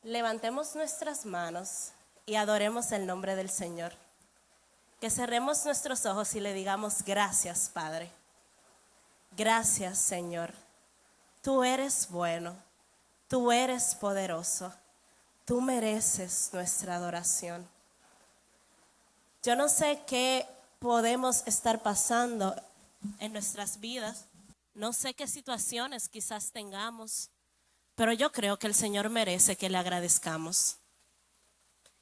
Levantemos nuestras manos y adoremos el nombre del Señor. Que cerremos nuestros ojos y le digamos gracias, Padre. Gracias, Señor. Tú eres bueno, tú eres poderoso, tú mereces nuestra adoración. Yo no sé qué podemos estar pasando en nuestras vidas, no sé qué situaciones quizás tengamos, pero yo creo que el Señor merece que le agradezcamos.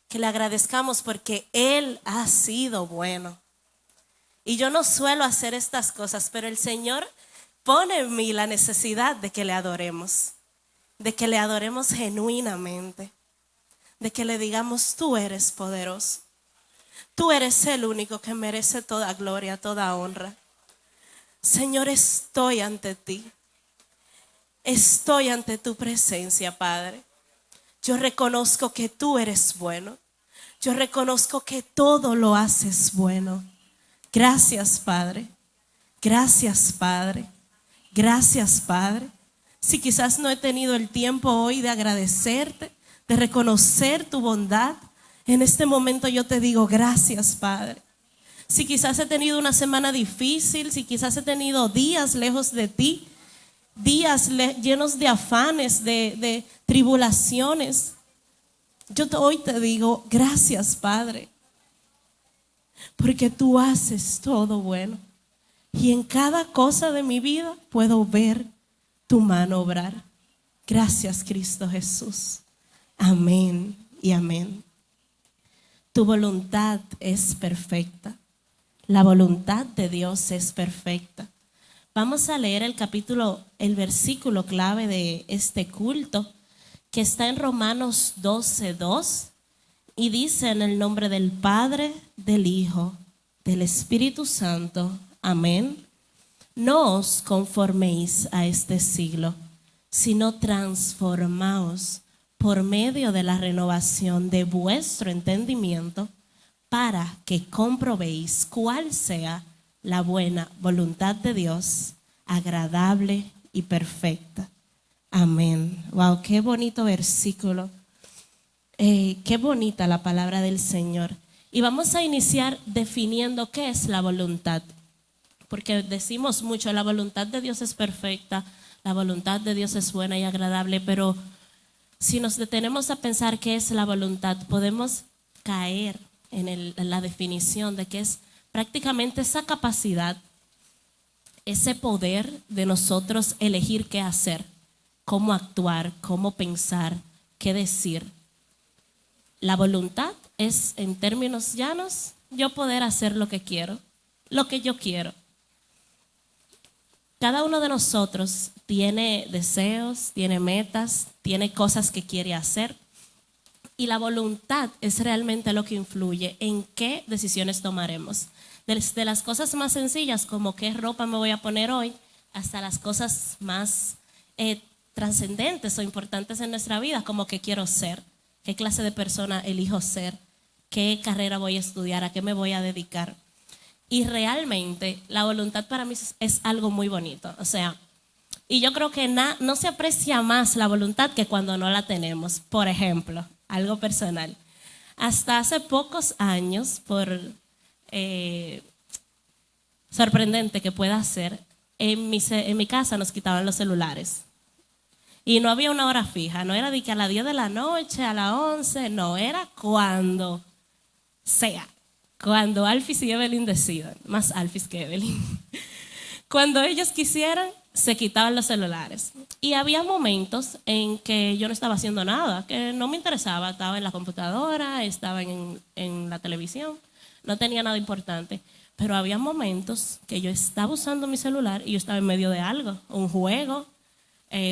Que le agradezcamos porque Él ha sido bueno. Y yo no suelo hacer estas cosas, pero el Señor pone en mí la necesidad de que le adoremos genuinamente, de que le digamos, tú eres poderoso, tú eres el único que merece toda gloria, toda honra. Señor, estoy ante ti, estoy ante tu presencia, Padre. Yo reconozco que tú eres bueno, yo reconozco que todo lo haces bueno. Gracias, Padre, gracias, Padre. Gracias, Padre. Si quizás no he tenido el tiempo hoy de agradecerte, de reconocer tu bondad, en este momento yo te digo gracias, Padre. Si quizás he tenido una semana difícil, si quizás he tenido días lejos de ti, días llenos de afanes, de tribulaciones, hoy te digo gracias, Padre, porque tú haces todo bueno. Y en cada cosa de mi vida puedo ver tu mano obrar. Gracias, Cristo Jesús. Amén y amén. Tu voluntad es perfecta. La voluntad de Dios es perfecta. Vamos a leer el versículo clave de este culto, que está en Romanos 12:2, y dice: en el nombre del Padre, del Hijo, del Espíritu Santo. Amén. No os conforméis a este siglo, sino transformaos por medio de la renovación de vuestro entendimiento, para que comprobéis cuál sea la buena voluntad de Dios, agradable y perfecta. Amén. Wow, qué bonito versículo. Qué bonita la palabra del Señor. Y vamos a iniciar definiendo qué es la voluntad. Porque decimos mucho, la voluntad de Dios es perfecta, la voluntad de Dios es buena y agradable, pero si nos detenemos a pensar qué es la voluntad, podemos caer en la definición de que es prácticamente esa capacidad, ese poder de nosotros elegir qué hacer, cómo actuar, cómo pensar, qué decir. La voluntad es, en términos llanos, yo poder hacer lo que quiero, lo que yo quiero. Cada uno de nosotros tiene deseos, tiene metas, tiene cosas que quiere hacer. Y la voluntad es realmente lo que influye en qué decisiones tomaremos. Desde las cosas más sencillas, como qué ropa me voy a poner hoy, hasta las cosas más trascendentes o importantes en nuestra vida, como qué quiero ser, qué clase de persona elijo ser, qué carrera voy a estudiar, a qué me voy a dedicar. Y realmente la voluntad para mí es algo muy bonito. O sea, y yo creo que no se aprecia más la voluntad que cuando no la tenemos. Por ejemplo, algo personal. Hasta hace pocos años, por sorprendente que pueda ser, en mi casa nos quitaban los celulares. Y no había una hora fija. No era de que a las 10 de la noche, a las 11. No, era cuando sea. Cuando Alfis y Evelyn decidan, más Alfis que Evelyn, cuando ellos quisieran, se quitaban los celulares. Y había momentos en que yo no estaba haciendo nada, que no me interesaba, estaba en la computadora, estaba en la televisión, no tenía nada importante. Pero había momentos que yo estaba usando mi celular y yo estaba en medio de algo, un juego,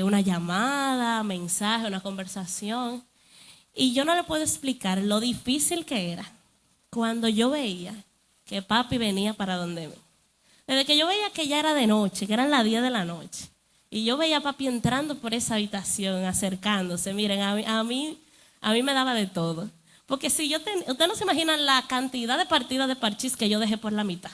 una llamada, mensaje, una conversación. Y yo no le puedo explicar lo difícil que era cuando yo veía que papi venía para donde mí. Desde que yo veía que ya era de noche, que eran las 10 de la noche, y yo veía a papi entrando por esa habitación, acercándose, miren, a mí me daba de todo. Porque si ustedes no se imaginan la cantidad de partidas de parchís que yo dejé por la mitad.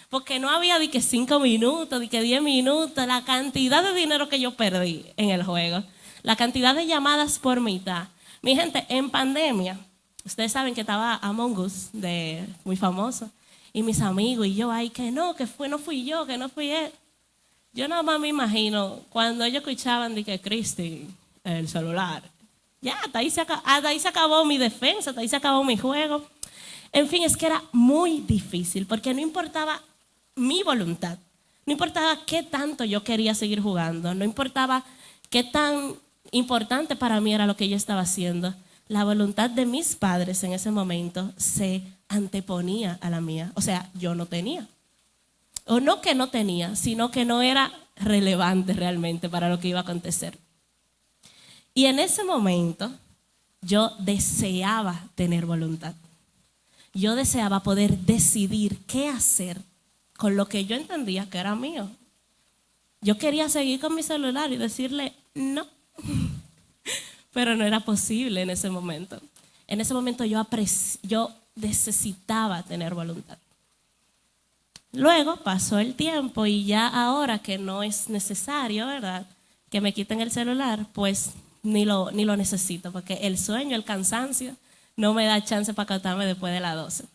Porque no había de que 5 minutos, de que 10 minutos, la cantidad de dinero que yo perdí en el juego, la cantidad de llamadas por mitad. Mi gente, en pandemia, ustedes saben que estaba Among Us, muy famoso, y mis amigos y yo, ay, no fui yo, que no fui él. Yo nada más me imagino cuando ellos escuchaban de que Cristi, el celular, ya, hasta ahí se acabó mi defensa, hasta ahí se acabó mi juego. En fin, es que era muy difícil porque no importaba mi voluntad, no importaba qué tanto yo quería seguir jugando, no importaba qué tan importante para mí era lo que yo estaba haciendo. La voluntad de mis padres en ese momento se anteponía a la mía. O sea, yo no tenía. O no que no tenía, sino que no era relevante realmente para lo que iba a acontecer. Y en ese momento yo deseaba tener voluntad. Yo deseaba poder decidir qué hacer con lo que yo entendía que era mío. Yo quería seguir con mi celular y decirle no. Pero no era posible en ese momento. En ese momento yo necesitaba tener voluntad. Luego pasó el tiempo y ya ahora que no es necesario, ¿verdad?, que me quiten el celular, pues ni lo necesito, porque el sueño, el cansancio, no me da chance para acostarme después de las 12.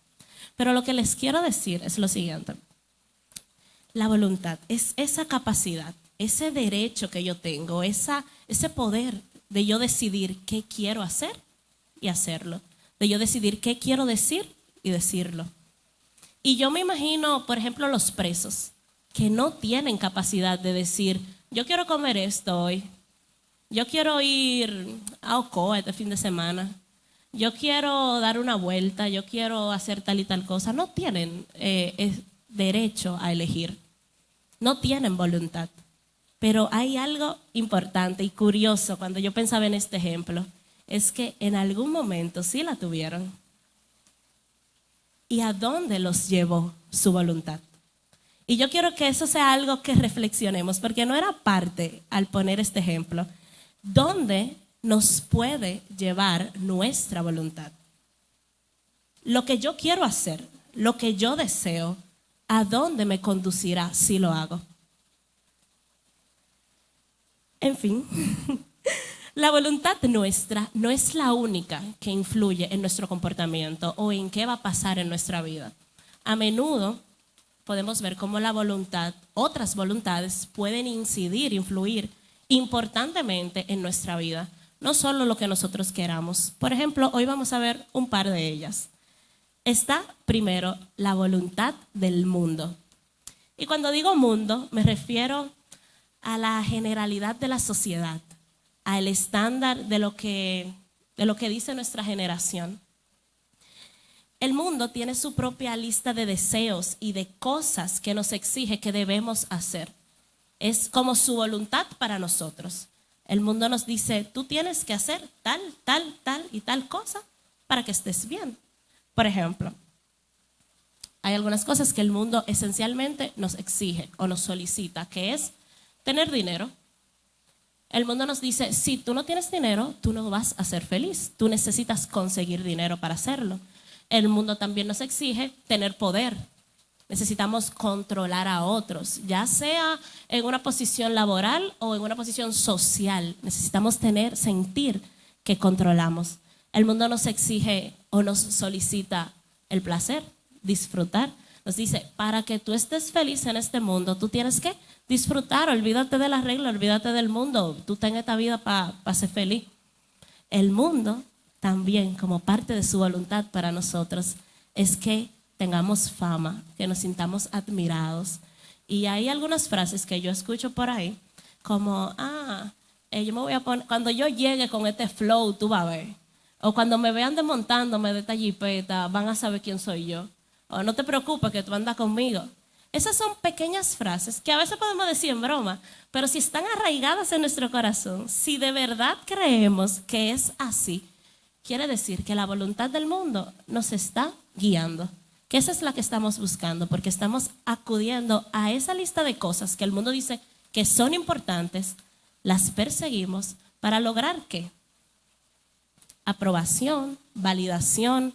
Pero lo que les quiero decir es lo siguiente. La voluntad es esa capacidad, ese derecho que yo tengo, ese poder de yo decidir qué quiero hacer y hacerlo, de yo decidir qué quiero decir y decirlo. Y yo me imagino, por ejemplo, los presos que no tienen capacidad de decir, yo quiero comer esto hoy, yo quiero ir a Ocoa este fin de semana, yo quiero dar una vuelta, yo quiero hacer tal y tal cosa. No tienen derecho a elegir, no tienen voluntad. Pero hay algo importante y curioso cuando yo pensaba en este ejemplo, es que en algún momento sí la tuvieron. ¿Y a dónde los llevó su voluntad? Y yo quiero que eso sea algo que reflexionemos, porque no era parte al poner este ejemplo. ¿Dónde nos puede llevar nuestra voluntad? Lo que yo quiero hacer, lo que yo deseo, ¿a dónde me conducirá si lo hago? En fin, la voluntad nuestra no es la única que influye en nuestro comportamiento o en qué va a pasar en nuestra vida. A menudo podemos ver cómo la voluntad, otras voluntades pueden incidir, influir importantemente en nuestra vida, no solo lo que nosotros queramos. Por ejemplo, hoy vamos a ver un par de ellas. Está primero la voluntad del mundo. Y cuando digo mundo, me refiero a la generalidad de la sociedad, al estándar de lo que dice nuestra generación. El mundo tiene su propia lista de deseos y de cosas que nos exige que debemos hacer. Es como su voluntad para nosotros. El mundo nos dice, tú tienes que hacer tal y tal cosa para que estés bien. Por ejemplo, hay algunas cosas que el mundo esencialmente nos exige o nos solicita, que es tener dinero. El mundo nos dice, si tú no tienes dinero, tú no vas a ser feliz. Tú necesitas conseguir dinero para hacerlo. El mundo también nos exige tener poder. Necesitamos controlar a otros, ya sea en una posición laboral o en una posición social. Necesitamos sentir que controlamos. El mundo nos exige o nos solicita el placer, disfrutar. Nos dice, para que tú estés feliz en este mundo, tú tienes que disfrutar, olvídate de las reglas, olvídate del mundo. Tú ten esta vida para ser feliz. El mundo también, como parte de su voluntad para nosotros, es que tengamos fama, que nos sintamos admirados. Y hay algunas frases que yo escucho por ahí, como, yo me voy a poner, cuando yo llegue con este flow, tú vas a ver. O cuando me vean desmontándome de esta jipeta, van a saber quién soy yo. O no te preocupes que tú andas conmigo. Esas son pequeñas frases que a veces podemos decir en broma, pero si están arraigadas en nuestro corazón, si de verdad creemos que es así, quiere decir que la voluntad del mundo nos está guiando, que esa es la que estamos buscando, porque estamos acudiendo a esa lista de cosas que el mundo dice que son importantes, las perseguimos para lograr ¿qué? Aprobación, validación,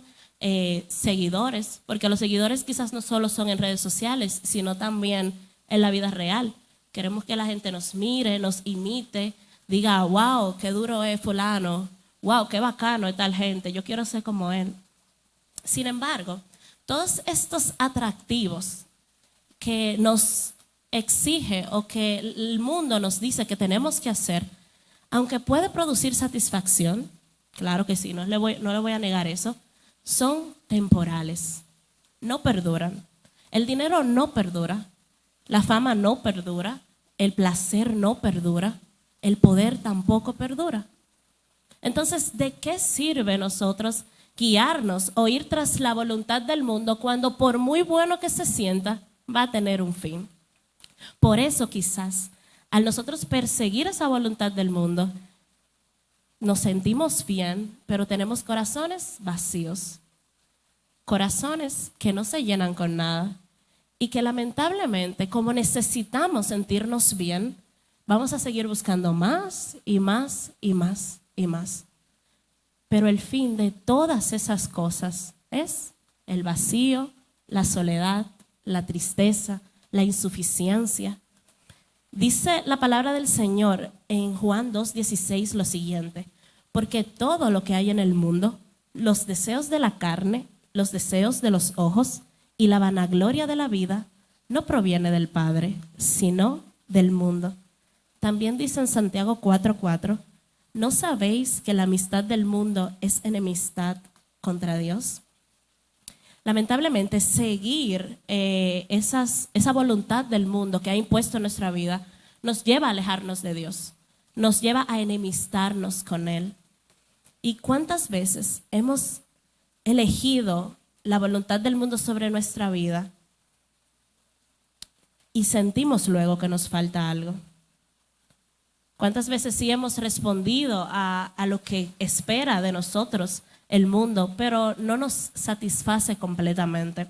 seguidores, porque los seguidores quizás no solo son en redes sociales, sino también en la vida real. Queremos que la gente nos mire, nos imite, diga, wow, qué duro es fulano, wow, qué bacano es tal gente, yo quiero ser como él. Sin embargo, todos estos atractivos que nos exige o que el mundo nos dice que tenemos que hacer, aunque puede producir satisfacción, claro que sí, no le voy a negar eso, son temporales, no perduran. El dinero no perdura, la fama no perdura, el placer no perdura, el poder tampoco perdura. Entonces, ¿de qué sirve nosotros guiarnos o ir tras la voluntad del mundo cuando por muy bueno que se sienta, va a tener un fin? Por eso quizás al nosotros perseguir esa voluntad del mundo, nos sentimos bien, pero tenemos corazones vacíos, corazones que no se llenan con nada y que lamentablemente, como necesitamos sentirnos bien, vamos a seguir buscando más y más y más y más. Pero el fin de todas esas cosas es el vacío, la soledad, la tristeza, la insuficiencia. Dice la palabra del Señor en Juan 2:16 lo siguiente: porque todo lo que hay en el mundo, los deseos de la carne, los deseos de los ojos y la vanagloria de la vida, no proviene del Padre, sino del mundo. También dice en Santiago 4:4: ¿no sabéis que la amistad del mundo es enemistad contra Dios? Lamentablemente, seguir esa voluntad del mundo que ha impuesto en nuestra vida nos lleva a alejarnos de Dios, nos lleva a enemistarnos con Él. ¿Y cuántas veces hemos elegido la voluntad del mundo sobre nuestra vida y sentimos luego que nos falta algo? ¿Cuántas veces sí hemos respondido a lo que espera de nosotros el mundo, pero no nos satisface completamente?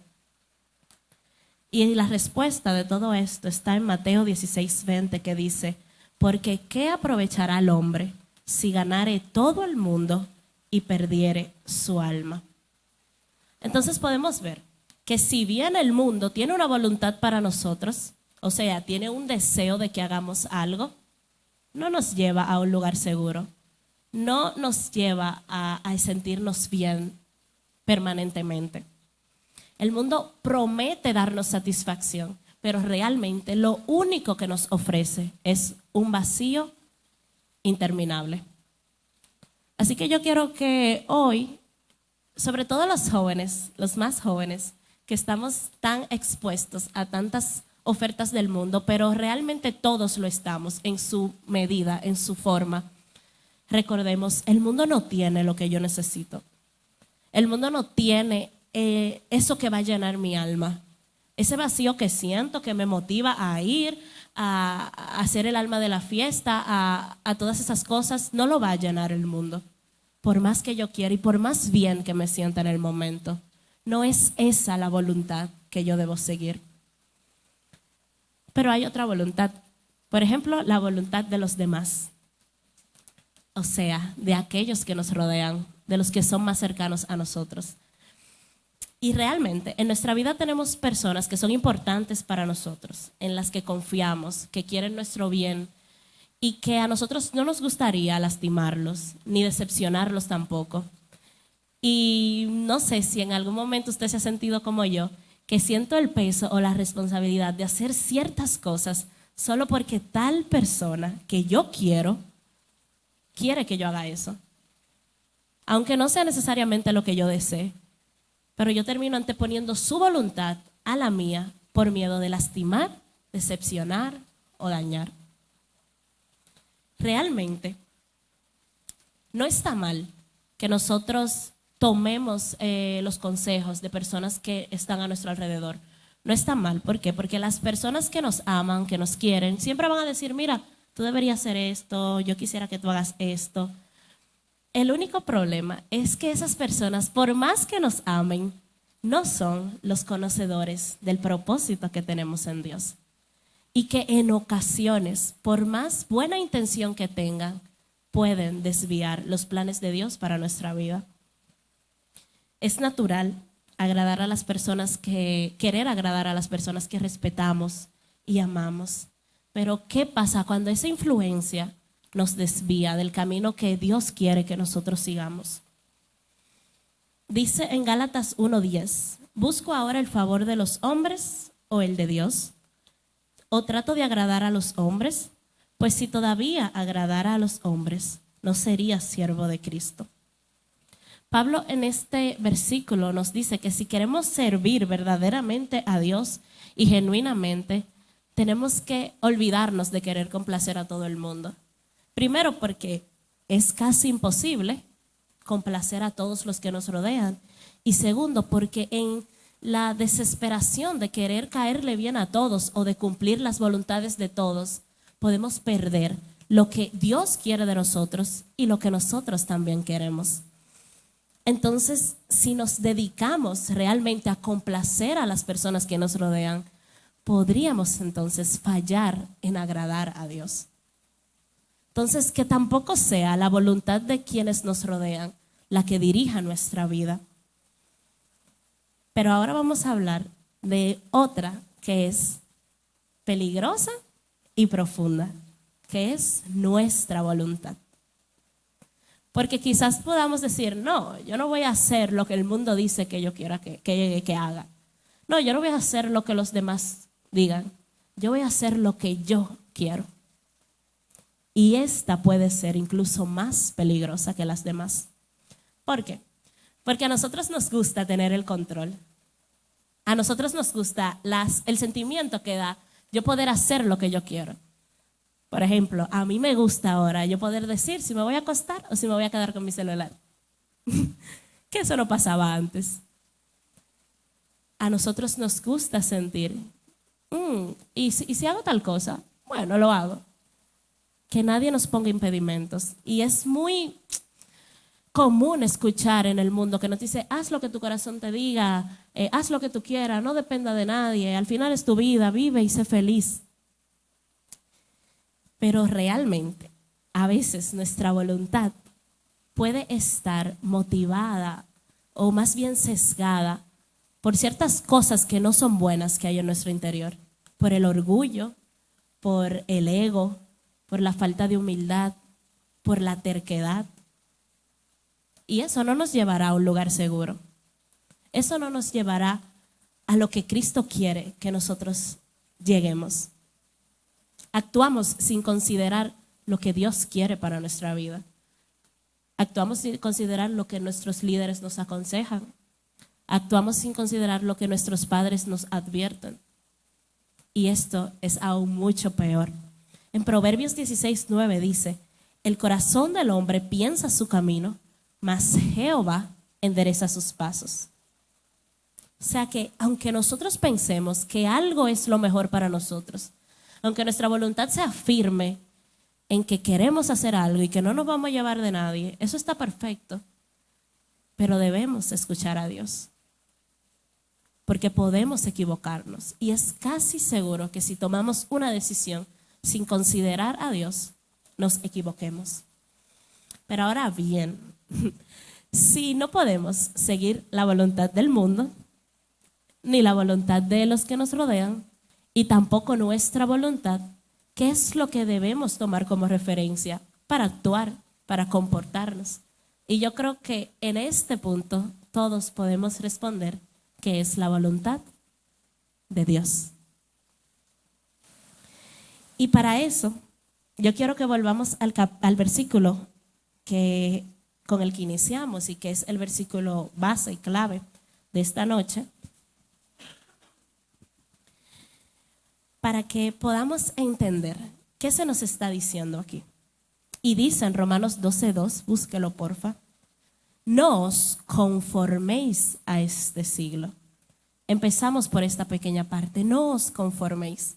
Y la respuesta de todo esto está en Mateo 16:20, que dice: porque ¿qué aprovechará el hombre si ganare todo el mundo y perdiere su alma? Entonces podemos ver que si bien el mundo tiene una voluntad para nosotros, o sea, tiene un deseo de que hagamos algo, no nos lleva a un lugar seguro, no nos lleva a sentirnos bien permanentemente. El mundo promete darnos satisfacción, pero realmente lo único que nos ofrece es un vacío interminable. Así que yo quiero que hoy, sobre todo los jóvenes, los más jóvenes, que estamos tan expuestos a tantas ofertas del mundo, pero realmente todos lo estamos en su medida, en su forma. Recordemos, el mundo no tiene lo que yo necesito. El mundo no tiene eso que va a llenar mi alma. Ese vacío que siento, que me motiva a ir, a hacer el alma de la fiesta, a todas esas cosas, no lo va a llenar el mundo. Por más que yo quiera y por más bien que me sienta en el momento, no es esa la voluntad que yo debo seguir. Pero hay otra voluntad. Por ejemplo, la voluntad de los demás. O sea, de aquellos que nos rodean, de los que son más cercanos a nosotros. Y realmente en nuestra vida tenemos personas que son importantes para nosotros, en las que confiamos, que quieren nuestro bien y que a nosotros no nos gustaría lastimarlos ni decepcionarlos tampoco. Y no sé si en algún momento usted se ha sentido como yo, que siento el peso o la responsabilidad de hacer ciertas cosas solo porque tal persona que yo quiero quiere que yo haga eso, aunque no sea necesariamente lo que yo desee. Pero yo termino anteponiendo su voluntad a la mía por miedo de lastimar, decepcionar o dañar. Realmente, no está mal que nosotros tomemos los consejos de personas que están a nuestro alrededor. No está mal. ¿Por qué? Porque las personas que nos aman, que nos quieren, siempre van a decir: mira, tú deberías hacer esto, yo quisiera que tú hagas esto. El único problema es que esas personas, por más que nos amen, no son los conocedores del propósito que tenemos en Dios. Y que en ocasiones, por más buena intención que tengan, pueden desviar los planes de Dios para nuestra vida. Es natural querer agradar a las personas que respetamos y amamos. Pero ¿qué pasa cuando esa influencia nos desvía del camino que Dios quiere que nosotros sigamos. Dice en Gálatas 1:10, ¿busco ahora el favor de los hombres o el de Dios? ¿O trato de agradar a los hombres? Pues si todavía agradara a los hombres, no sería siervo de Cristo. Pablo en este versículo nos dice que si queremos servir verdaderamente a Dios y genuinamente, tenemos que olvidarnos de querer complacer a todo el mundo. Primero porque es casi imposible complacer a todos los que nos rodean. Y segundo porque en la desesperación de querer caerle bien a todos o de cumplir las voluntades de todos, podemos perder lo que Dios quiere de nosotros y lo que nosotros también queremos. Entonces, si nos dedicamos realmente a complacer a las personas que nos rodean, podríamos entonces fallar en agradar a Dios. Entonces, que tampoco sea la voluntad de quienes nos rodean la que dirija nuestra vida. Pero ahora vamos a hablar de otra que es peligrosa y profunda, que es nuestra voluntad. Porque quizás podamos decir, no, yo no voy a hacer lo que el mundo dice que yo quiera que haga. No, yo no voy a hacer lo que los demás digan. Yo voy a hacer lo que yo quiero. Y esta puede ser incluso más peligrosa que las demás. ¿Por qué? Porque a nosotros nos gusta tener el control. A nosotros nos gusta el sentimiento que da yo poder hacer lo que yo quiero. Por ejemplo, a mí me gusta ahora yo poder decir si me voy a acostar o si me voy a quedar con mi celular. Que eso no pasaba antes. A nosotros nos gusta sentir, ¿y si hago tal cosa? Bueno, lo hago. Que nadie nos ponga impedimentos. Y es muy común escuchar en el mundo que nos dice, haz lo que tu corazón te diga, haz lo que tú quieras, no dependa de nadie, al final es tu vida, vive y sé feliz. Pero realmente, a veces nuestra voluntad puede estar motivada o más bien sesgada por ciertas cosas que no son buenas que hay en nuestro interior, por el orgullo, por el ego, por la falta de humildad, por la terquedad. Y eso no nos llevará a un lugar seguro. Eso no nos llevará a lo que Cristo quiere que nosotros lleguemos. Actuamos sin considerar lo que Dios quiere para nuestra vida. Actuamos sin considerar lo que nuestros líderes nos aconsejan. Actuamos sin considerar lo que nuestros padres nos advierten. Y esto es aún mucho peor. En Proverbios 16:9 dice, el corazón del hombre piensa su camino, mas Jehová endereza sus pasos. O sea que aunque nosotros pensemos que algo es lo mejor para nosotros, aunque nuestra voluntad sea firme en que queremos hacer algo y que no nos vamos a llevar de nadie, eso está perfecto. Pero debemos escuchar a Dios. Porque podemos equivocarnos. Y es casi seguro que si tomamos una decisión sin considerar a Dios, nos equivoquemos. Pero ahora bien, si no podemos seguir la voluntad del mundo, ni la voluntad de los que nos rodean, y tampoco nuestra voluntad, ¿qué es lo que debemos tomar como referencia para actuar, para comportarnos? Y yo creo que en este punto todos podemos responder que es la voluntad de Dios. Y para eso, yo quiero que volvamos al versículo con el que iniciamos y que es el versículo base y clave de esta noche, para que podamos entender qué se nos está diciendo aquí. Y dice en Romanos 12:2, búsquelo porfa, no os conforméis a este siglo. Empezamos por esta pequeña parte, no os conforméis.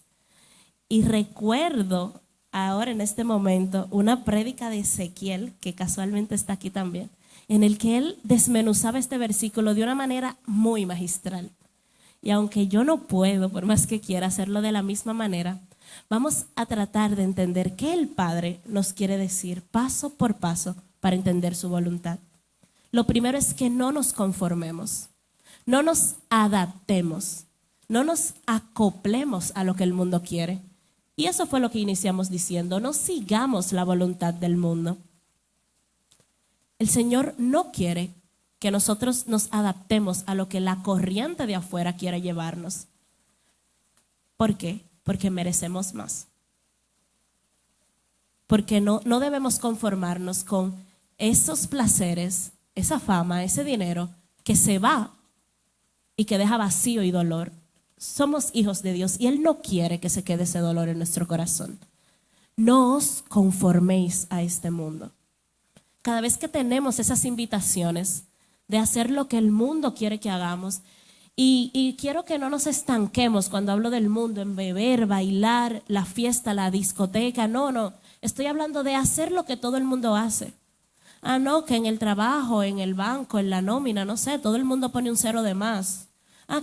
Y recuerdo ahora en este momento una prédica de Ezequiel, que casualmente está aquí también, en el que él desmenuzaba este versículo de una manera muy magistral. Y aunque yo no puedo, por más que quiera hacerlo de la misma manera, vamos a tratar de entender qué el Padre nos quiere decir paso por paso para entender su voluntad. Lo primero es que no nos conformemos, no nos adaptemos, no nos acoplemos a lo que el mundo quiere. Y eso fue lo que iniciamos diciendo, no sigamos la voluntad del mundo. El Señor no quiere que nosotros nos adaptemos a lo que la corriente de afuera quiere llevarnos. ¿Por qué? Porque merecemos más. Porque no debemos conformarnos con esos placeres, esa fama, ese dinero que se va y que deja vacío y dolor. Somos hijos de Dios y Él no quiere que se quede ese dolor en nuestro corazón. No os conforméis a este mundo. Cada vez que tenemos esas invitaciones de hacer lo que el mundo quiere que hagamos, y quiero que no nos estanquemos cuando hablo del mundo en beber, bailar, la fiesta, la discoteca, no, estoy hablando de hacer lo que todo el mundo hace. No, que en el trabajo, en el banco, en la nómina, no sé, todo el mundo pone un 0 de más.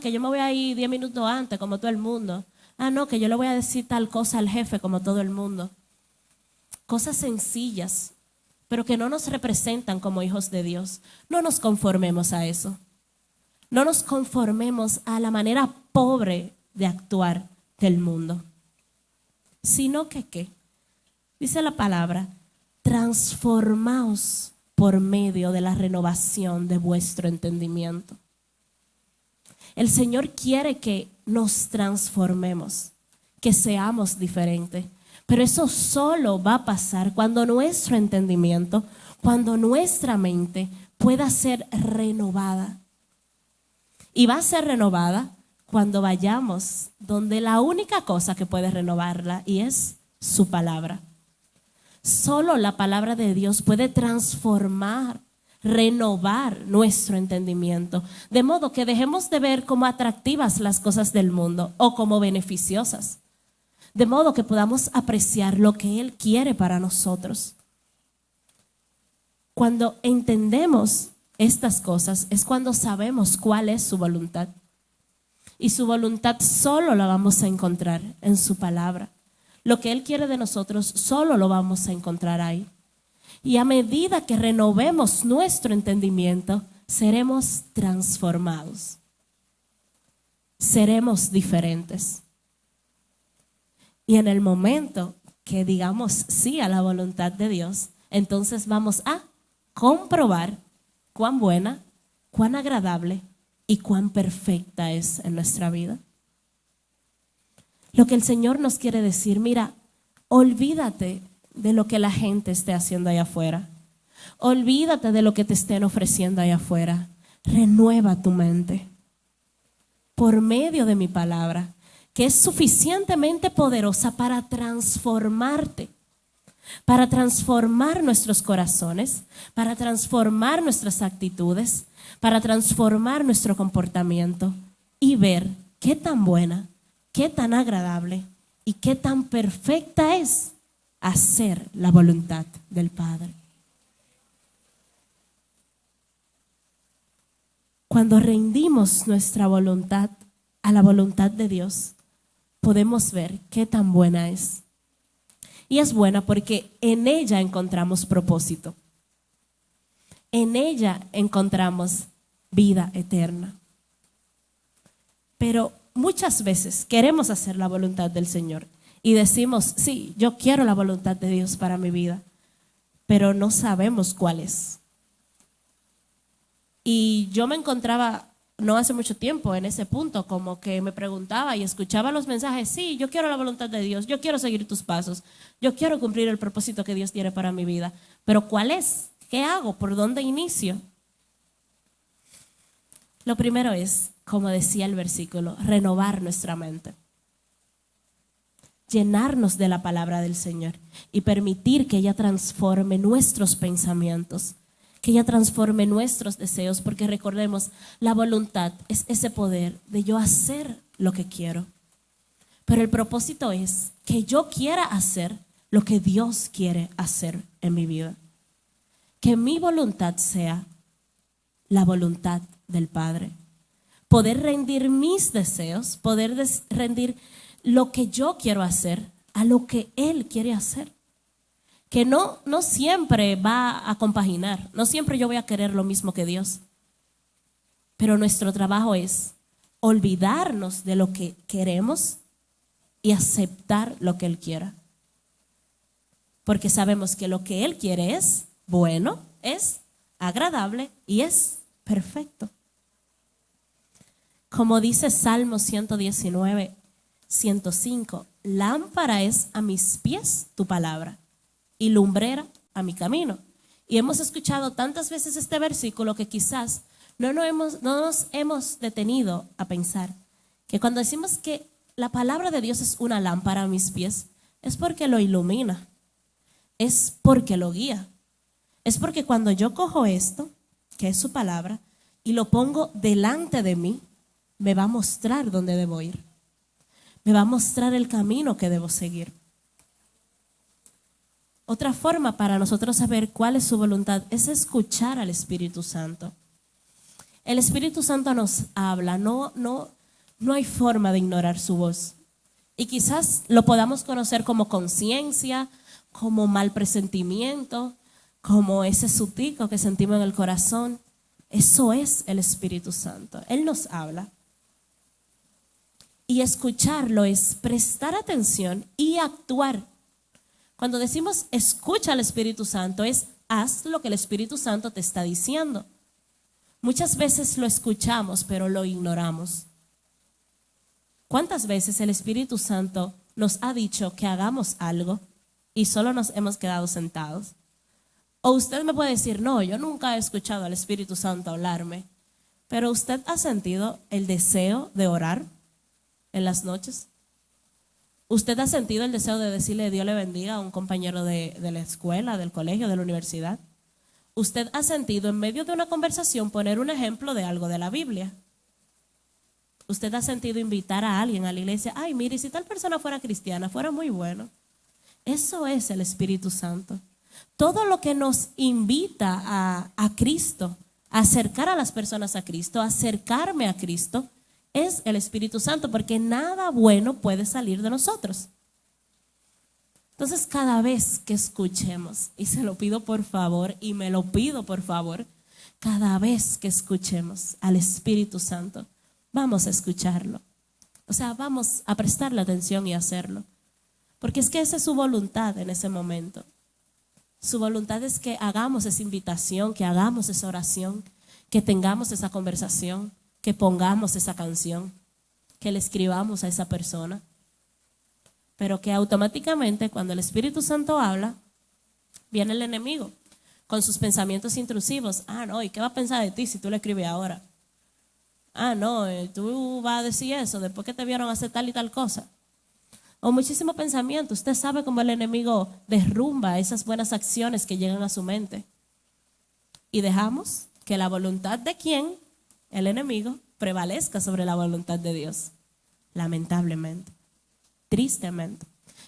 Que yo me voy a ir 10 minutos antes como todo el mundo. No, que yo le voy a decir tal cosa al jefe como todo el mundo. Cosas sencillas, pero que no nos representan como hijos de Dios. No nos conformemos a eso. No nos conformemos a la manera pobre de actuar del mundo. Sino que, ¿qué? Dice la palabra, transformaos por medio de la renovación de vuestro entendimiento. El Señor quiere que nos transformemos, que seamos diferentes. Pero eso solo va a pasar cuando nuestro entendimiento, cuando nuestra mente pueda ser renovada. Y va a ser renovada cuando vayamos donde la única cosa que puede renovarla y es su palabra. Solo la palabra de Dios puede transformar, renovar nuestro entendimiento, de modo que dejemos de ver como atractivas las cosas del mundo o como beneficiosas, de modo que podamos apreciar lo que Él quiere para nosotros. Cuando entendemos estas cosas es cuando sabemos cuál es su voluntad, y su voluntad solo la vamos a encontrar en su palabra. Lo que Él quiere de nosotros solo lo vamos a encontrar ahí. Y a medida que renovemos nuestro entendimiento, seremos transformados. Seremos diferentes. Y en el momento que digamos sí a la voluntad de Dios, entonces vamos a comprobar cuán buena, cuán agradable y cuán perfecta es en nuestra vida. Lo que el Señor nos quiere decir, mira, olvídate de lo que la gente esté haciendo allá afuera. Olvídate de lo que te estén ofreciendo allá afuera. Renueva tu mente por medio de mi palabra, que es suficientemente poderosa para transformarte, para transformar nuestros corazones, para transformar nuestras actitudes, para transformar nuestro comportamiento y ver qué tan buena, qué tan agradable y qué tan perfecta es hacer la voluntad del Padre. Cuando rendimos nuestra voluntad a la voluntad de Dios, podemos ver qué tan buena es. Y es buena porque en ella encontramos propósito. En ella encontramos vida eterna. Pero muchas veces queremos hacer la voluntad del Señor y decimos, sí, yo quiero la voluntad de Dios para mi vida, pero no sabemos cuál es. Y yo me encontraba no hace mucho tiempo en ese punto, como que me preguntaba y escuchaba los mensajes, sí, yo quiero la voluntad de Dios, yo quiero seguir tus pasos, yo quiero cumplir el propósito que Dios tiene para mi vida, pero ¿cuál es? ¿Qué hago? ¿Por dónde inicio? Lo primero es, como decía el versículo, renovar nuestra mente. Llenarnos de la palabra del Señor y permitir que ella transforme nuestros pensamientos, que ella transforme nuestros deseos, porque recordemos, la voluntad es ese poder de yo hacer lo que quiero. Pero el propósito es que yo quiera hacer lo que Dios quiere hacer en mi vida. Que mi voluntad sea la voluntad del Padre. Poder rendir mis deseos, poder rendir lo que yo quiero hacer a lo que Él quiere hacer. Que no siempre va a compaginar, no siempre yo voy a querer lo mismo que Dios. Pero nuestro trabajo es olvidarnos de lo que queremos y aceptar lo que Él quiera. Porque sabemos que lo que Él quiere es bueno, es agradable y es perfecto. Como dice Salmo 119, 105, lámpara es a mis pies tu palabra y lumbrera a mi camino. Y hemos escuchado tantas veces este versículo que quizás no nos hemos detenido a pensar que cuando decimos que la palabra de Dios es una lámpara a mis pies, es porque lo ilumina, es porque lo guía, es porque cuando yo cojo esto, que es su palabra, y lo pongo delante de mí, me va a mostrar dónde debo ir, me va a mostrar el camino que debo seguir. Otra forma para nosotros saber cuál es su voluntad es escuchar al Espíritu Santo. El Espíritu Santo nos habla, no hay forma de ignorar su voz. Y quizás lo podamos conocer como conciencia, como mal presentimiento, como ese sutico que sentimos en el corazón. Eso es el Espíritu Santo. Él nos habla. Y escucharlo es prestar atención y actuar. Cuando decimos escucha al Espíritu Santo, es haz lo que el Espíritu Santo te está diciendo. Muchas veces lo escuchamos, pero lo ignoramos. ¿Cuántas veces el Espíritu Santo nos ha dicho que hagamos algo y solo nos hemos quedado sentados? O usted me puede decir, no, yo nunca he escuchado al Espíritu Santo hablarme, pero ¿usted ha sentido el deseo de orar en las noches? ¿Usted ha sentido el deseo de decirle Dios le bendiga a un compañero de la escuela, del colegio, de la universidad? ¿Usted ha sentido en medio de una conversación poner un ejemplo de algo de la Biblia? ¿Usted ha sentido invitar a alguien a la iglesia? Ay, mire, si tal persona fuera cristiana, fuera muy bueno. Eso es el Espíritu Santo. Todo lo que nos invita a Cristo, a acercar a las personas a Cristo, a acercarme a Cristo, es el Espíritu Santo, porque nada bueno puede salir de nosotros. Entonces, cada vez que escuchemos, y se lo pido por favor, y me lo pido por favor, cada vez que escuchemos al Espíritu Santo, vamos a escucharlo. O sea, vamos a prestarle atención y hacerlo. Porque es que esa es su voluntad en ese momento. Su voluntad es que hagamos esa invitación, que hagamos esa oración, que tengamos esa conversación, que pongamos esa canción, que le escribamos a esa persona. Pero que automáticamente cuando el Espíritu Santo habla, viene el enemigo con sus pensamientos intrusivos. Ah, no, ¿y qué va a pensar de ti si tú le escribes ahora? Ah, no, tú vas a decir eso después que te vieron hacer tal y tal cosa. O muchísimo pensamiento. Usted sabe cómo el enemigo derrumba esas buenas acciones que llegan a su mente. Y dejamos que la voluntad de quién, el enemigo, prevalezca sobre la voluntad de Dios. Lamentablemente. Tristemente.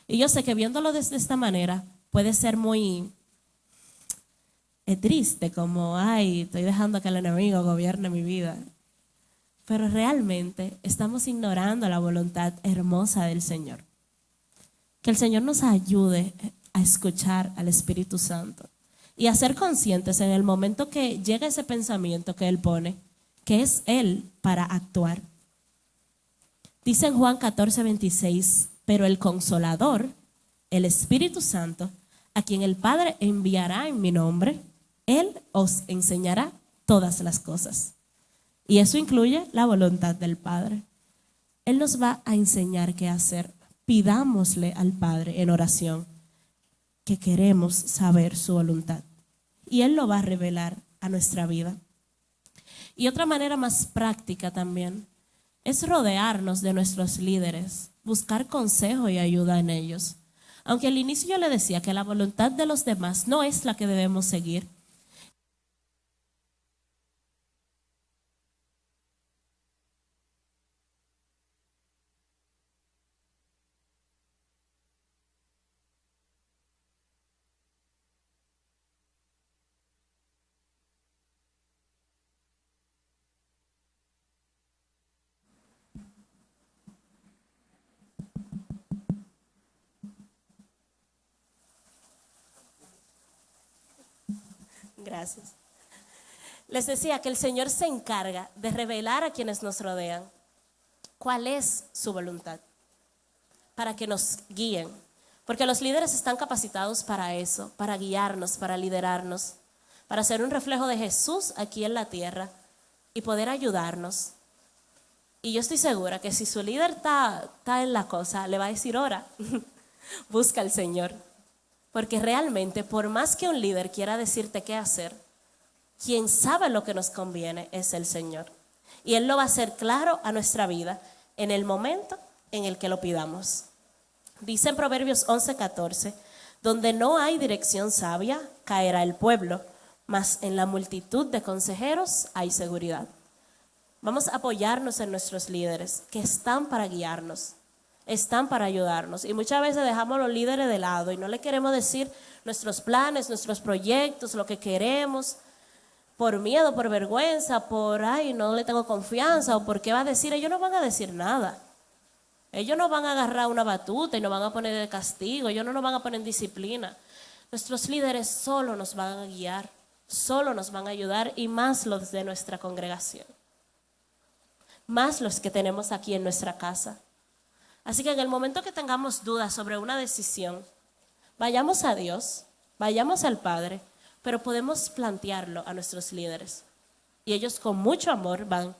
Y yo sé que viéndolo desde esta manera puede ser muy triste, como, ay, estoy dejando que el enemigo gobierne mi vida. Pero realmente estamos ignorando la voluntad hermosa del Señor. Que el Señor nos ayude a escuchar al Espíritu Santo y a ser conscientes en el momento que llega ese pensamiento que Él pone, que es Él para actuar. Dice en Juan 14:26, pero el Consolador, el Espíritu Santo, a quien el Padre enviará en mi nombre, Él os enseñará todas las cosas. Y eso incluye la voluntad del Padre. Él nos va a enseñar qué hacer. Pidámosle al Padre en oración que queremos saber su voluntad. Y Él lo va a revelar a nuestra vida. Y otra manera más práctica también es rodearnos de nuestros líderes, buscar consejo y ayuda en ellos. Aunque al inicio yo le decía que la voluntad de los demás no es la que debemos seguir. Gracias. Les decía que el Señor se encarga de revelar a quienes nos rodean cuál es su voluntad, para que nos guíen, porque los líderes están capacitados para eso, para guiarnos, para liderarnos, para ser un reflejo de Jesús aquí en la tierra y poder ayudarnos. Y yo estoy segura que si su líder está en la cosa, le va a decir, ora, busca al Señor. Porque realmente, por más que un líder quiera decirte qué hacer, quien sabe lo que nos conviene es el Señor. Y Él lo va a hacer claro a nuestra vida en el momento en el que lo pidamos. Dice en Proverbios 11:14, donde no hay dirección sabia, caerá el pueblo, mas en la multitud de consejeros hay seguridad. Vamos a apoyarnos en nuestros líderes que están para guiarnos, están para ayudarnos. Y muchas veces dejamos a los líderes de lado y no le queremos decir nuestros planes, nuestros proyectos, lo que queremos, por miedo, por vergüenza, por, ay, no le tengo confianza, o por qué va a decir. Ellos no van a decir nada. Ellos no van a agarrar una batuta y nos van a poner de castigo, ellos no nos van a poner en disciplina. Nuestros líderes solo nos van a guiar, solo nos van a ayudar, y más los de nuestra congregación, más los que tenemos aquí en nuestra casa. Así que en el momento que tengamos dudas sobre una decisión, vayamos a Dios, vayamos al Padre, pero podemos plantearlo a nuestros líderes. Y ellos con mucho amor van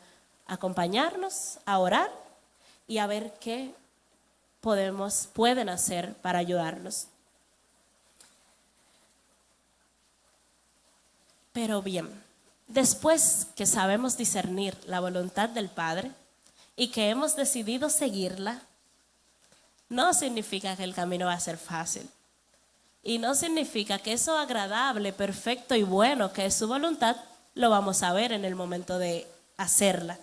a acompañarnos, a orar y a ver qué pueden hacer para ayudarnos. Pero bien, después que sabemos discernir la voluntad del Padre y que hemos decidido seguirla, no significa que el camino va a ser fácil. Y no significa que eso agradable, perfecto y bueno, que es su voluntad, lo vamos a ver en el momento de hacerla.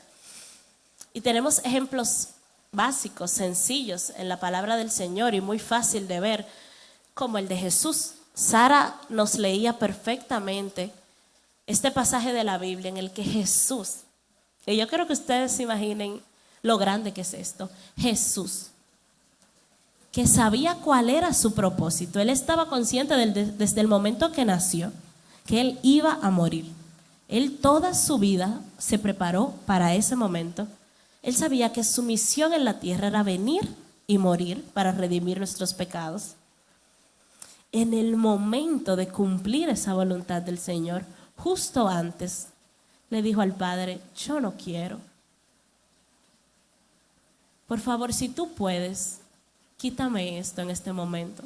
Y tenemos ejemplos básicos, sencillos en la palabra del Señor y muy fácil de ver, como el de Jesús. Sara nos leía perfectamente este pasaje de la Biblia en el que Jesús, y yo quiero que ustedes se imaginen lo grande que es esto, Jesús, que sabía cuál era su propósito. Él estaba consciente desde el momento que nació, que él iba a morir. Él toda su vida se preparó para ese momento. Él sabía que su misión en la tierra era venir y morir para redimir nuestros pecados. En el momento de cumplir esa voluntad del Señor, justo antes, le dijo al Padre, yo no quiero. Por favor, si tú puedes, quítame esto en este momento.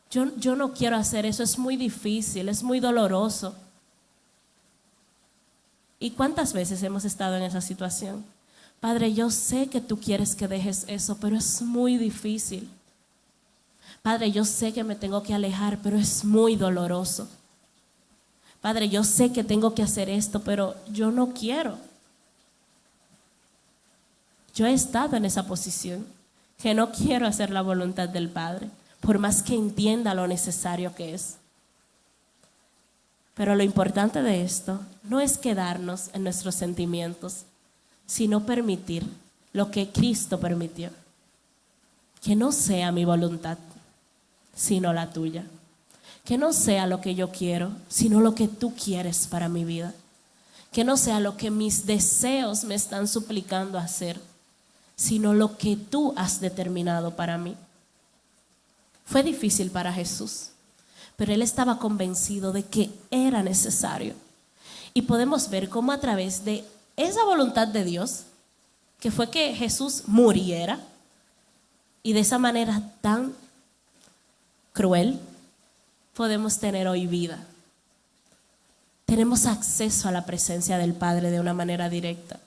Yo no quiero hacer eso, es muy difícil, es muy doloroso. ¿Y cuántas veces hemos estado en esa situación? Padre, yo sé que tú quieres que dejes eso, pero es muy difícil. Padre, yo sé que me tengo que alejar, pero es muy doloroso. Padre, yo sé que tengo que hacer esto, pero yo no quiero. Yo he estado en esa posición, que no quiero hacer la voluntad del Padre, por más que entienda lo necesario que es. Pero lo importante de esto no es quedarnos en nuestros sentimientos, sino permitir lo que Cristo permitió. Que no sea mi voluntad, sino la tuya. Que no sea lo que yo quiero, sino lo que tú quieres para mi vida. Que no sea lo que mis deseos me están suplicando hacer, sino lo que tú has determinado para mí. Fue difícil para Jesús, pero él estaba convencido de que era necesario. Y podemos ver cómo a través de esa voluntad de Dios, que fue que Jesús muriera, y de esa manera tan cruel, podemos tener hoy vida. Tenemos acceso a la presencia del Padre de una manera directa.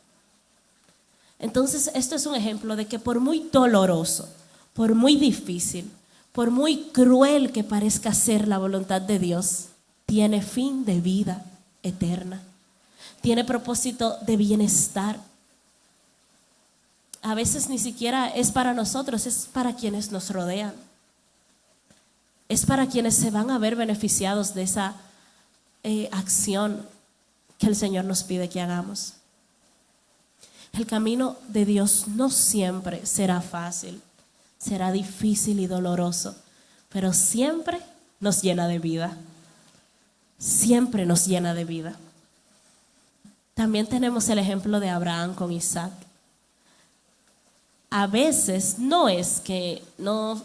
Entonces, esto es un ejemplo de que por muy doloroso, por muy difícil, por muy cruel que parezca ser la voluntad de Dios, tiene fin de vida eterna. Tiene propósito de bienestar. A veces ni siquiera es para nosotros, es para quienes nos rodean. Es para quienes se van a ver beneficiados de esa acción que el Señor nos pide que hagamos. El camino de Dios no siempre será fácil, será difícil y doloroso, pero siempre nos llena de vida. Siempre nos llena de vida. También tenemos el ejemplo de Abraham con Isaac. a veces no es que no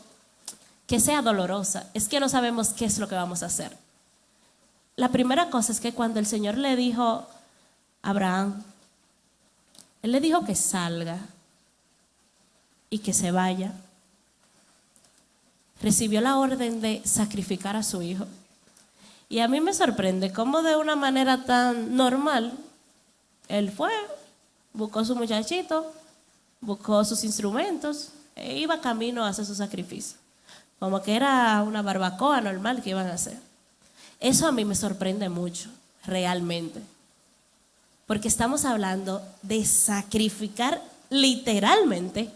que sea dolorosa, es que no sabemos qué es lo que vamos a hacer. La primera cosa es que cuando el Señor le dijo a Abraham, Él le dijo que salga y que se vaya. Recibió la orden de sacrificar a su hijo. Y a mí me sorprende cómo de una manera tan normal, Él fue, buscó su muchachito, buscó sus instrumentos e iba camino a hacer su sacrificio. Como que era una barbacoa normal que iban a hacer. Eso a mí me sorprende mucho, realmente. Porque estamos hablando de sacrificar literalmente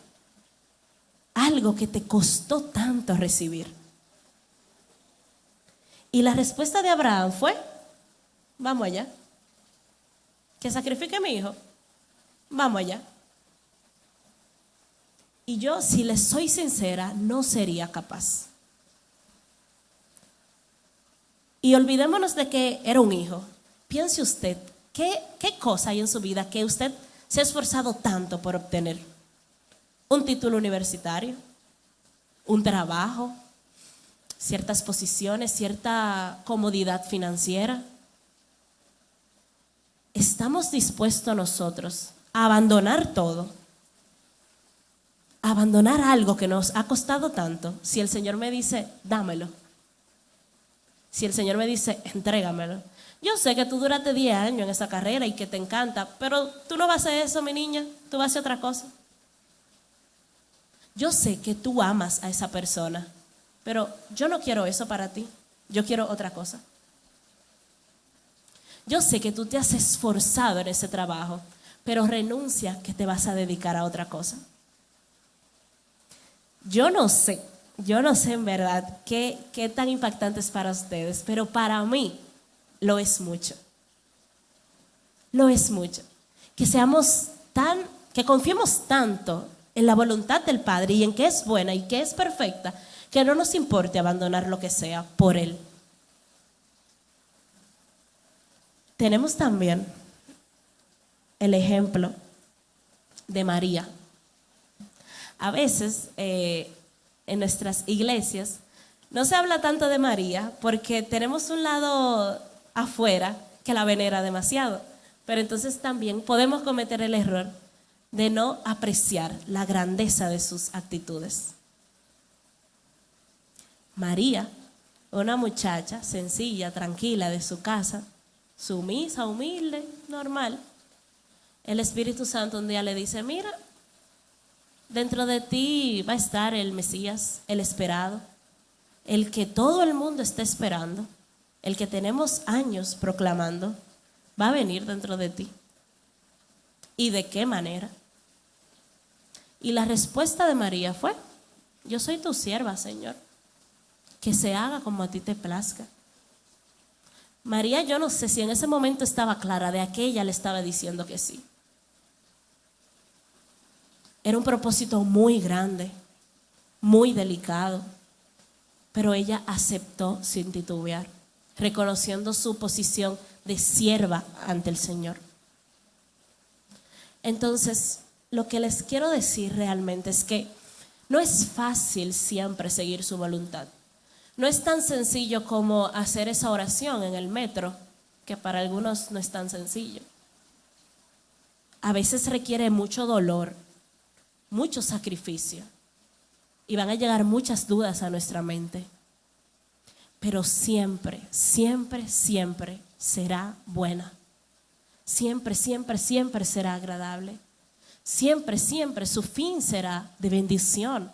algo que te costó tanto recibir. Y la respuesta de Abraham fue, vamos allá. Que sacrifique a mi hijo, vamos allá. Y yo, si les soy sincera, no sería capaz. Y olvidémonos de que era un hijo. Piense usted, ¿qué cosa hay en su vida que usted se ha esforzado tanto por obtener? Un título universitario, un trabajo, ciertas posiciones, cierta comodidad financiera. ¿Estamos dispuestos nosotros a abandonar todo? A abandonar algo que nos ha costado tanto. Si el Señor me dice, dámelo. Si el Señor me dice, entrégamelo. Yo sé que tú duraste 10 años en esa carrera y que te encanta, pero tú no vas a hacer eso, mi niña. Tú vas a hacer otra cosa. Yo sé que tú amas a esa persona, pero yo no quiero eso para ti. Yo quiero otra cosa. Yo sé que tú te has esforzado en ese trabajo, pero renuncia que te vas a dedicar a otra cosa. Yo no sé en verdad qué tan impactante es para ustedes, pero para mí lo es mucho. Lo es mucho. Que confiemos tanto en la voluntad del Padre y en que es buena y que es perfecta, que no nos importe abandonar lo que sea por Él. Tenemos también el ejemplo de María. A veces en nuestras iglesias no se habla tanto de María porque tenemos un lado afuera que la venera demasiado, pero entonces también podemos cometer el error de no apreciar la grandeza de sus actitudes. María, una muchacha sencilla, tranquila de su casa, sumisa, humilde, normal. El Espíritu Santo un día le dice, mira, dentro de ti va a estar el Mesías, el esperado, el que todo el mundo está esperando, el que tenemos años proclamando, va a venir dentro de ti. ¿Y de qué manera? Y la respuesta de María fue, yo soy tu sierva, Señor, que se haga como a ti te plazca. María, yo no sé si en ese momento estaba clara de a qué ella le estaba diciendo que sí. Era un propósito muy grande, muy delicado, pero ella aceptó sin titubear, reconociendo su posición de sierva ante el Señor. Entonces, lo que les quiero decir realmente es que no es fácil siempre seguir su voluntad. No es tan sencillo como hacer esa oración en el metro, que para algunos no es tan sencillo. A veces requiere mucho dolor, mucho sacrificio, y van a llegar muchas dudas a nuestra mente. Pero siempre, siempre, siempre será buena. Siempre, siempre, siempre será agradable. Siempre, siempre su fin será de bendición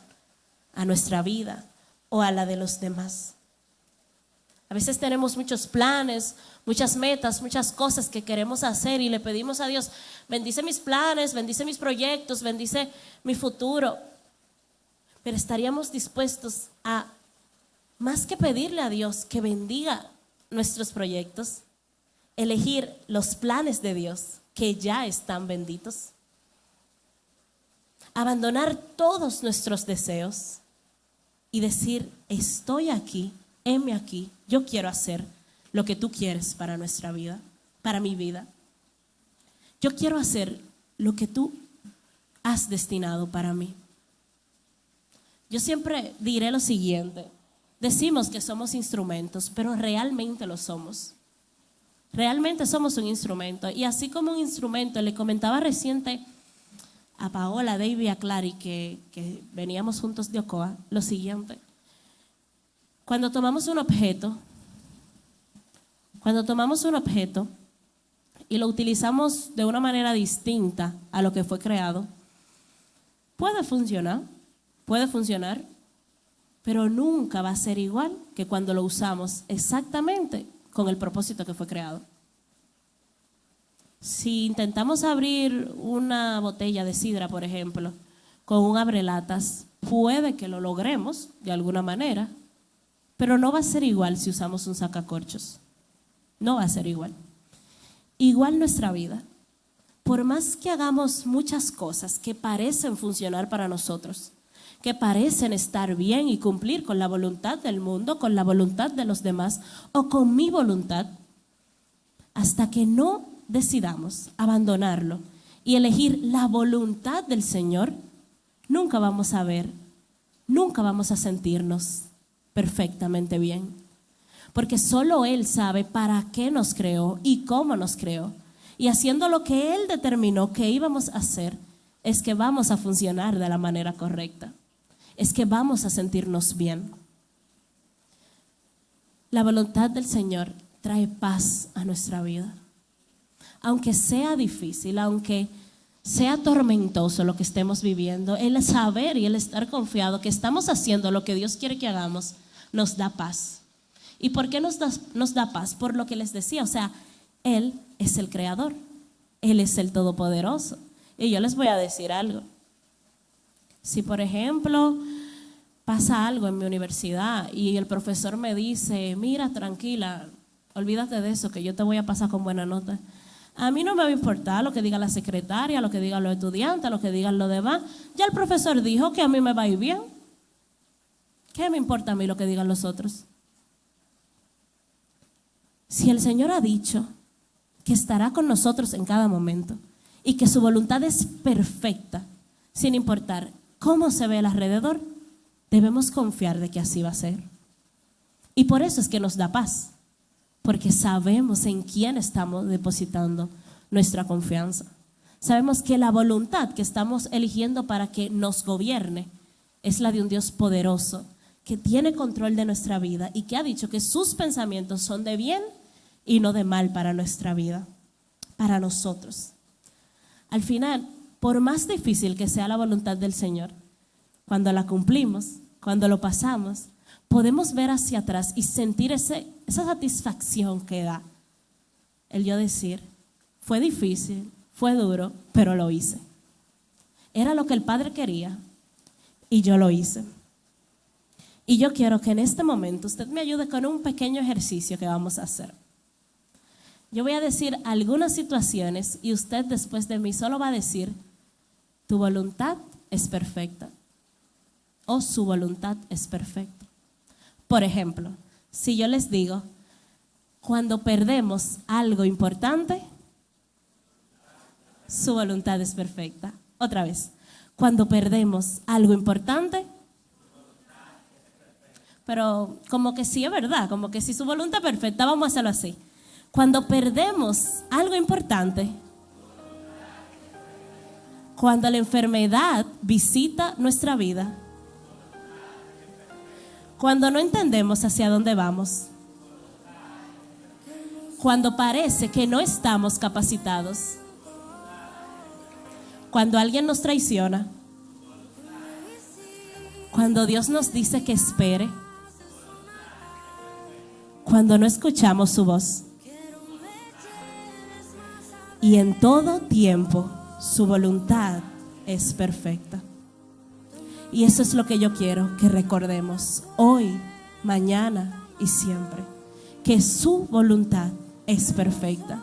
a nuestra vida o a la de los demás. A veces tenemos muchos planes, muchas metas, muchas cosas que queremos hacer y le pedimos a Dios, bendice mis planes, bendice mis proyectos, bendice mi futuro. Pero estaríamos dispuestos a, más que pedirle a Dios que bendiga nuestros proyectos, elegir los planes de Dios que ya están benditos. Abandonar todos nuestros deseos y decir, estoy aquí, heme aquí, yo quiero hacer lo que tú quieres para nuestra vida, para mi vida. Yo quiero hacer lo que tú has destinado para mí. Yo siempre diré lo siguiente: decimos que somos instrumentos, pero realmente lo somos. Realmente somos un instrumento. Y así como un instrumento, le comentaba reciente a Paola, David y a Clary, que veníamos juntos de Ocoa, lo siguiente: cuando tomamos un objeto y lo utilizamos de una manera distinta a lo que fue creado, puede funcionar, pero nunca va a ser igual que cuando lo usamos exactamente con el propósito que fue creado. Si intentamos abrir una botella de sidra, por ejemplo, con un abrelatas, puede que lo logremos de alguna manera, pero no va a ser igual si usamos un sacacorchos. No va a ser igual. Igual nuestra vida. Por más que hagamos muchas cosas que parecen funcionar para nosotros, que parecen estar bien y cumplir con la voluntad del mundo, con la voluntad de los demás o con mi voluntad, hasta que no decidamos abandonarlo y elegir la voluntad del Señor, nunca vamos a ver, nunca vamos a sentirnos perfectamente bien. Porque solo Él sabe para qué nos creó y cómo nos creó. Y haciendo lo que Él determinó que íbamos a hacer, es que vamos a funcionar de la manera correcta. Es que vamos a sentirnos bien. La voluntad del Señor trae paz a nuestra vida. Aunque sea difícil, aunque sea tormentoso lo que estemos viviendo, el saber y el estar confiado que estamos haciendo lo que Dios quiere que hagamos, nos da paz. ¿Y por qué nos da paz? Por lo que les decía, o sea, Él es el creador, Él es el todopoderoso. Y yo les voy a decir algo. Si, por ejemplo, pasa algo en mi universidad y el profesor me dice: mira, tranquila, olvídate de eso, que yo te voy a pasar con buena nota. A mí no me va a importar lo que diga la secretaria, lo que digan los estudiantes, lo que digan los demás. Ya el profesor dijo que a mí me va a ir bien. ¿Qué me importa a mí lo que digan los otros? Si el Señor ha dicho que estará con nosotros en cada momento y que su voluntad es perfecta, sin importar cómo se ve el alrededor, debemos confiar de que así va a ser. Y por eso es que nos da paz, porque sabemos en quién estamos depositando nuestra confianza. Sabemos que la voluntad que estamos eligiendo para que nos gobierne es la de un Dios poderoso, que tiene control de nuestra vida y que ha dicho que sus pensamientos son de bien y no de mal para nuestra vida, para nosotros. Al final, por más difícil que sea la voluntad del Señor, cuando la cumplimos, cuando lo pasamos, podemos ver hacia atrás y sentir esa satisfacción que da el yo decir: fue difícil, fue duro, pero lo hice. Era lo que el Padre quería y yo lo hice. Y yo quiero que en este momento usted me ayude con un pequeño ejercicio que vamos a hacer. Yo voy a decir algunas situaciones y usted después de mí solo va a decir: tu voluntad es perfecta o su voluntad es perfecta. Por ejemplo, si yo les digo: cuando perdemos algo importante, su voluntad es perfecta. Otra vez: cuando perdemos algo importante, pero como que sí es verdad, como que si su voluntad es perfecta, vamos a hacerlo así. Cuando perdemos algo importante, cuando la enfermedad visita nuestra vida, cuando no entendemos hacia dónde vamos, cuando parece que no estamos capacitados, cuando alguien nos traiciona, cuando Dios nos dice que espere, cuando no escuchamos su voz. Y en todo tiempo su voluntad es perfecta. Y eso es lo que yo quiero que recordemos hoy, mañana y siempre. Que su voluntad es perfecta.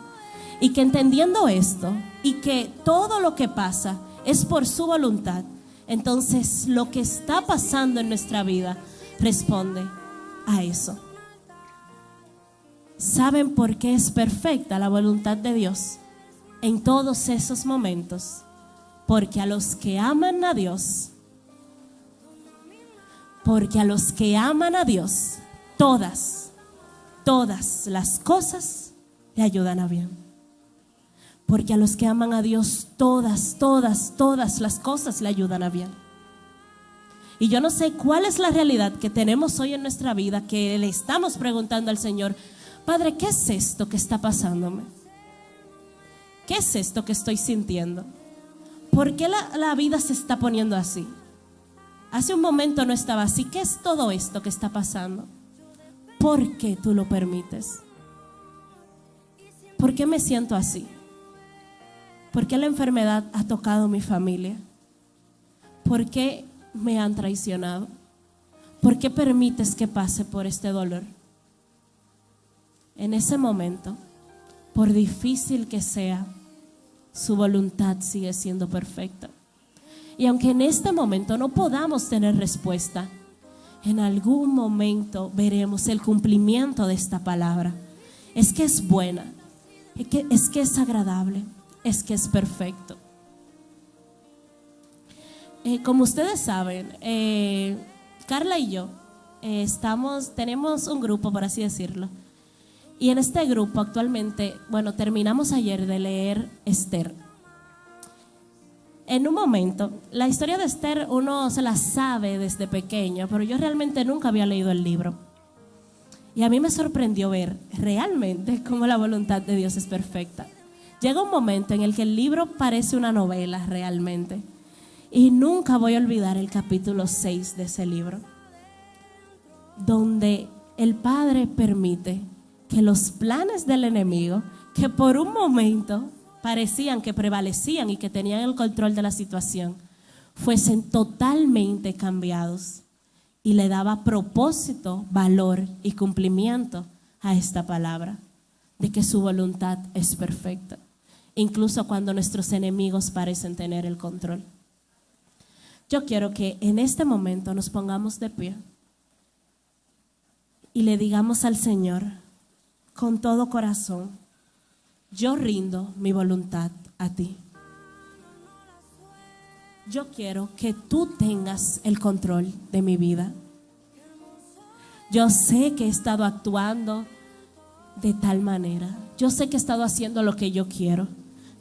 Y que entendiendo esto y que todo lo que pasa es por su voluntad, entonces lo que está pasando en nuestra vida responde a eso. ¿Saben por qué es perfecta la voluntad de Dios? En todos esos momentos, porque a los que aman a Dios, Porque a los que aman a Dios, todas las cosas le ayudan a bien. Porque a los que aman a Dios, todas las cosas le ayudan a bien. Y yo no sé cuál es la realidad que tenemos hoy en nuestra vida, que le estamos preguntando al Señor: Padre, ¿qué es esto que está pasándome? ¿Qué es esto que estoy sintiendo? ¿Por qué la vida se está poniendo así? Hace un momento no estaba así. ¿Qué es todo esto que está pasando? ¿Por qué tú lo permites? ¿Por qué me siento así? ¿Por qué la enfermedad ha tocado mi familia? ¿Por qué me han traicionado? ¿Por qué permites que pase por este dolor? En ese momento, por difícil que sea, su voluntad sigue siendo perfecta. Y aunque en este momento no podamos tener respuesta, en algún momento veremos el cumplimiento de esta palabra. Es que es buena, es que es agradable, es que es perfecto. Como ustedes saben, Carla y yo tenemos un grupo, por así decirlo. Y en este grupo actualmente, terminamos ayer de leer Esther. En un momento, la historia de Esther uno se la sabe desde pequeño, pero yo realmente nunca había leído el libro. Y a mí me sorprendió ver realmente cómo la voluntad de Dios es perfecta. Llega un momento en el que el libro parece una novela realmente. Y nunca voy a olvidar el capítulo 6 de ese libro, donde el Padre permite que los planes del enemigo, que por un momento parecían que prevalecían y que tenían el control de la situación, fuesen totalmente cambiados, y le daba propósito, valor y cumplimiento a esta palabra de que su voluntad es perfecta, incluso cuando nuestros enemigos parecen tener el control. Yo quiero que en este momento nos pongamos de pie y le digamos al Señor con todo corazón: yo rindo mi voluntad a ti. Yo quiero que tú tengas el control de mi vida. Yo sé que he estado actuando de tal manera. Yo sé que he estado haciendo lo que yo quiero.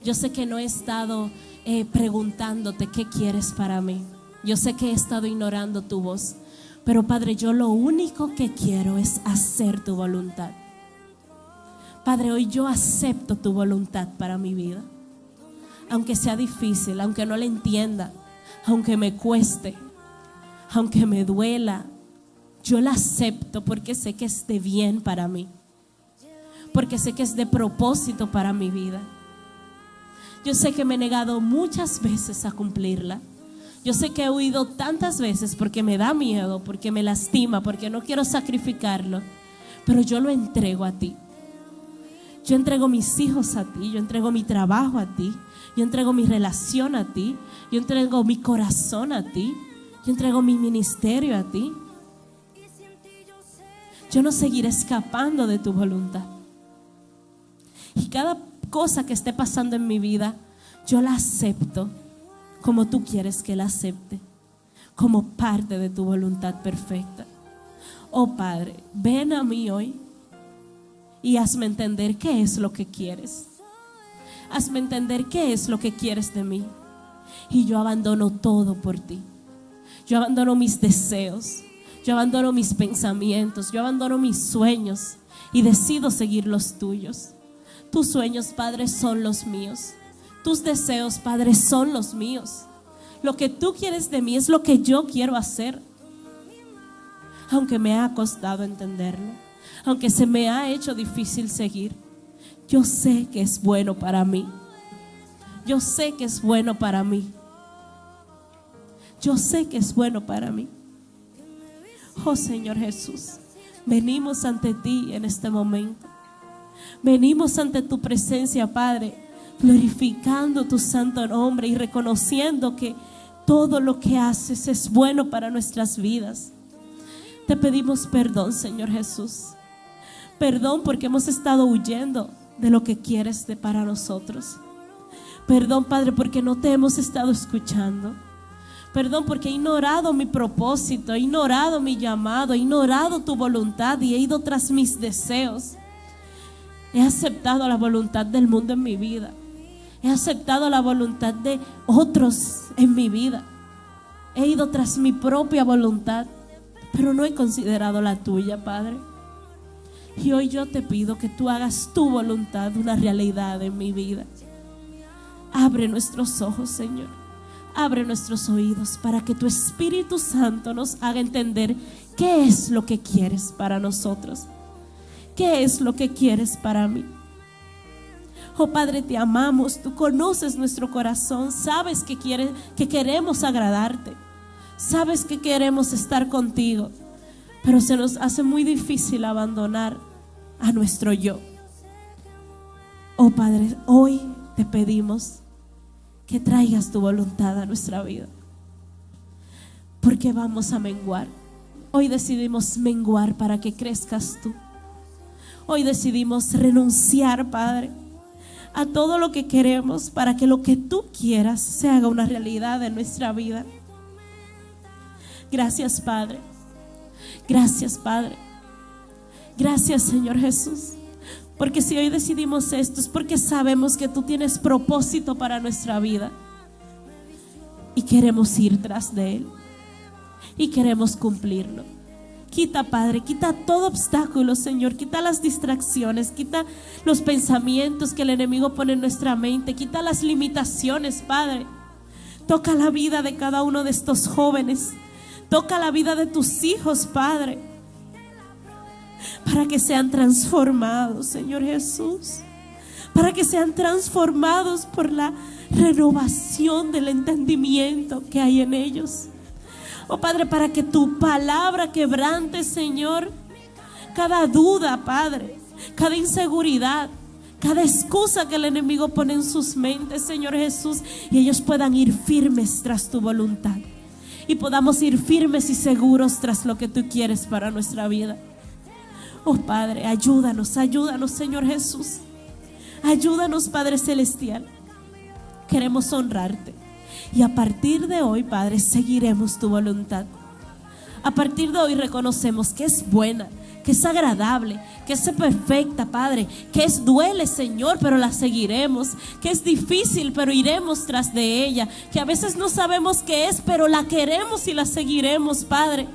Yo sé que no he estado preguntándote qué quieres para mí. Yo sé que he estado ignorando tu voz. Pero Padre, yo lo único que quiero es hacer tu voluntad. Padre, hoy yo acepto tu voluntad para mi vida. Aunque sea difícil, aunque no la entienda, aunque me cueste, aunque me duela, yo la acepto porque sé que es de bien para mí. Porque sé que es de propósito para mi vida. Yo sé que me he negado muchas veces a cumplirla. Yo sé que he huido tantas veces porque me da miedo, porque me lastima, porque no quiero sacrificarlo. Pero yo lo entrego a ti. Yo entrego mis hijos a ti, yo entrego mi trabajo a ti, yo entrego mi relación a ti, yo entrego mi corazón a ti, yo entrego mi ministerio a ti. Yo no seguiré escapando de tu voluntad. Y cada cosa que esté pasando en mi vida, yo la acepto como tú quieres que la acepte, como parte de tu voluntad perfecta. Oh Padre, ven a mí hoy y hazme entender qué es lo que quieres. Hazme entender qué es lo que quieres de mí. Y yo abandono todo por ti. Yo abandono mis deseos. Yo abandono mis pensamientos. Yo abandono mis sueños y decido seguir los tuyos. Tus sueños, Padre, son los míos. Tus deseos, Padre, son los míos. Lo que tú quieres de mí es lo que yo quiero hacer. Aunque me ha costado entenderlo, aunque se me ha hecho difícil seguir, yo sé que es bueno para mí. Yo sé que es bueno para mí. Yo sé que es bueno para mí. Oh Señor Jesús, venimos ante ti en este momento. Venimos ante tu presencia, Padre, glorificando tu santo nombre y reconociendo que todo lo que haces es bueno para nuestras vidas. Te pedimos perdón, Señor Jesús. Perdón porque hemos estado huyendo de lo que quieres para nosotros. Perdón, Padre, porque no te hemos estado escuchando. Perdón porque he ignorado mi propósito, he ignorado mi llamado, he ignorado tu voluntad y he ido tras mis deseos. He aceptado la voluntad del mundo en mi vida. He aceptado la voluntad de otros en mi vida. He ido tras mi propia voluntad, pero no he considerado la tuya, Padre. Y hoy yo te pido que tú hagas tu voluntad una realidad en mi vida. Abre nuestros ojos, Señor. Abre nuestros oídos para que tu Espíritu Santo nos haga entender qué es lo que quieres para nosotros. ¿Qué es lo que quieres para mí? Oh Padre, te amamos. Tú conoces nuestro corazón. Sabes que queremos agradarte. Sabes que queremos estar contigo. Pero se nos hace muy difícil abandonar a nuestro yo. Oh Padre, hoy te pedimos que traigas tu voluntad a nuestra vida, porque vamos a menguar. Hoy decidimos menguar para que crezcas tú. Hoy decidimos renunciar, Padre, a todo lo que queremos para que lo que tú quieras se haga una realidad en nuestra vida. Gracias, Padre. Gracias, Padre. Gracias, Señor Jesús. Porque si hoy decidimos esto es porque sabemos que tú tienes propósito para nuestra vida. Y queremos ir tras de él. Y queremos cumplirlo. Quita, Padre, quita todo obstáculo, Señor. Quita las distracciones, quita los pensamientos que el enemigo pone en nuestra mente. Quita las limitaciones, Padre. Toca la vida de cada uno de estos jóvenes. Toca la vida de tus hijos, Padre, para que sean transformados, Señor Jesús. Para que sean transformados por la renovación del entendimiento que hay en ellos. Oh Padre, para que tu palabra quebrante, Señor, cada duda, Padre, cada inseguridad, cada excusa que el enemigo pone en sus mentes, Señor Jesús, y ellos puedan ir firmes tras tu voluntad. Y podamos ir firmes y seguros tras lo que tú quieres para nuestra vida. Oh Padre, ayúdanos, Señor Jesús. Ayúdanos, Padre Celestial. Queremos honrarte. Y a partir de hoy, Padre, seguiremos tu voluntad. A partir de hoy reconocemos que es buena, que es agradable, que es perfecta, Padre, que duele, Señor, pero la seguiremos, que es difícil, pero iremos tras de ella, que a veces no sabemos qué es, pero la queremos y la seguiremos, Padre.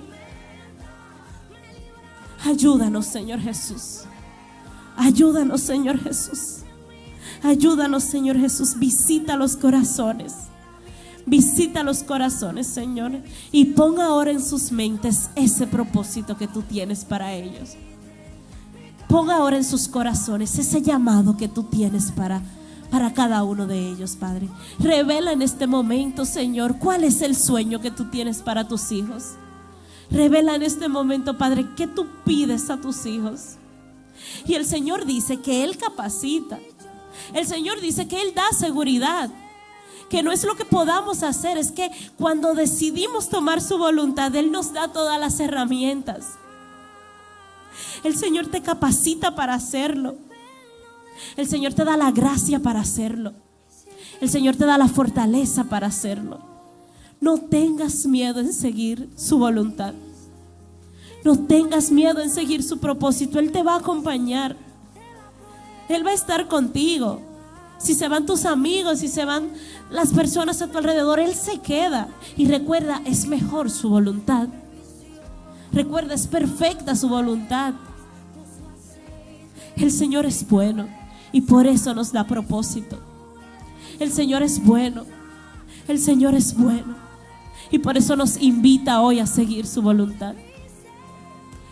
Ayúdanos, Señor Jesús. Ayúdanos, Señor Jesús. Ayúdanos, Señor Jesús. Visita los corazones. Visita los corazones, Señor, y pon ahora en sus mentes ese propósito que tú tienes para ellos. Pon ahora en sus corazones ese llamado que tú tienes para cada uno de ellos, Padre. Revela en este momento, Señor, cuál es el sueño que tú tienes para tus hijos. Revela en este momento, Padre, qué tú pides a tus hijos. Y el Señor dice que Él capacita. El Señor dice que Él da seguridad. Que no es lo que podamos hacer, es que cuando decidimos tomar su voluntad, Él nos da todas las herramientas. El Señor te capacita para hacerlo. El Señor te da la gracia para hacerlo. El Señor te da la fortaleza para hacerlo. No tengas miedo en seguir su voluntad. No tengas miedo en seguir su propósito. Él te va a acompañar. Él va a estar contigo. Si se van tus amigos, si se van las personas a tu alrededor, Él se queda. Y recuerda, es mejor su voluntad. Recuerda, es perfecta su voluntad. El Señor es bueno y por eso nos da propósito. El Señor es bueno. El Señor es bueno y por eso nos invita hoy a seguir su voluntad.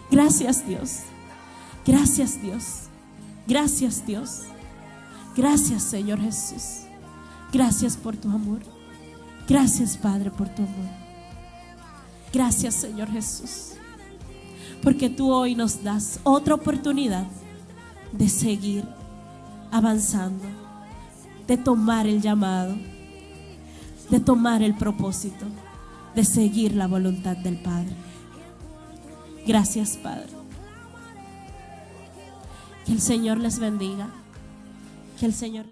Gracias, Dios. Gracias, Dios. Gracias, Dios. Gracias, Señor Jesús. Gracias por tu amor. Gracias, Padre, por tu amor. Gracias, Señor Jesús, porque tú hoy nos das otra oportunidad de seguir avanzando, de tomar el llamado, de tomar el propósito, de seguir la voluntad del Padre. Gracias, Padre. Que el Señor les bendiga. Que el Señor